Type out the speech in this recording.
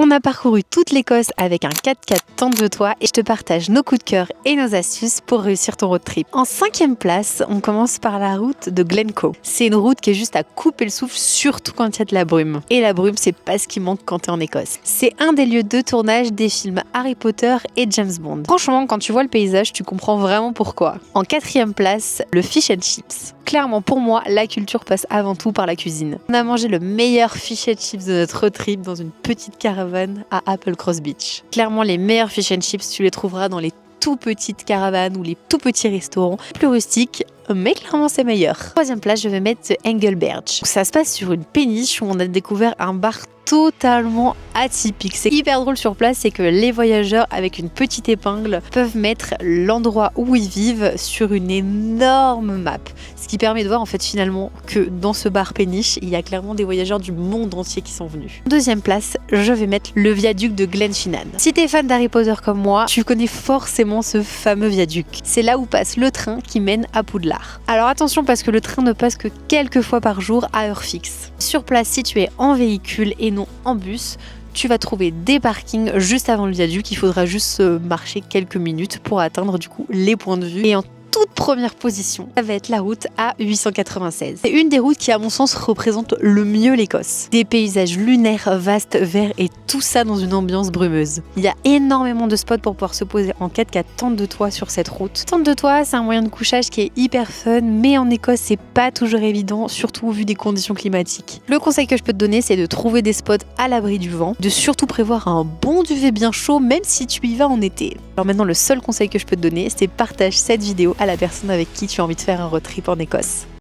On a parcouru toute l'Écosse avec un 4x4 Tente de toi et je te partage nos coups de cœur et nos astuces pour réussir ton road trip. En 5e place, on commence par la route de Glencoe. C'est une route qui est juste à couper le souffle, surtout quand il y a de la brume. Et la brume, c'est pas ce qui manque quand t'es en Écosse. C'est un des lieux de tournage des films Harry Potter et James Bond. Franchement, quand tu vois le paysage, tu comprends vraiment pourquoi. En 4e place, le fish and chips. Clairement, pour moi, la culture passe avant tout par la cuisine. On a mangé le meilleur fish and chips de notre road trip dans une petite caravane à Applecross Beach. Clairement, les meilleurs fish and chips, tu les trouveras dans les tout petites caravanes ou les tout petits restaurants plus rustiques, mais clairement c'est meilleur. 3e place, je vais mettre Engelberg. Ça se passe sur une péniche où on a découvert un bar totalement atypique. C'est hyper drôle sur place, c'est que les voyageurs avec une petite épingle peuvent mettre l'endroit où ils vivent sur une énorme map. Ce qui permet de voir en fait finalement que dans ce bar péniche, il y a clairement des voyageurs du monde entier qui sont venus. 2e place, je vais mettre le viaduc de Glenfinnan. Si t'es fan d'Harry Potter comme moi, tu connais forcément ce fameux viaduc. C'est là où passe le train qui mène à Poudlard. Alors attention parce que le train ne passe que quelques fois par jour à heure fixe. Sur place, si tu es en véhicule et non en bus, tu vas trouver des parkings juste avant le viaduc. Il faudra juste marcher quelques minutes pour atteindre du coup les points de vue. Et en toute première position, ça va être la route A896. C'est une des routes qui, à mon sens, représente le mieux l'Écosse. Des paysages lunaires, vastes, verts et tout ça dans une ambiance brumeuse. Il y a énormément de spots pour pouvoir se poser en 4x4 tente de toit sur cette route. Tente de toit, c'est un moyen de couchage qui est hyper fun, mais en Écosse, c'est pas toujours évident, surtout au vu des conditions climatiques. Le conseil que je peux te donner, c'est de trouver des spots à l'abri du vent, de surtout prévoir un bon duvet bien chaud, même si tu y vas en été. Alors maintenant, le seul conseil que je peux te donner, c'est partage cette vidéo à la personne avec qui tu as envie de faire un road trip en Écosse.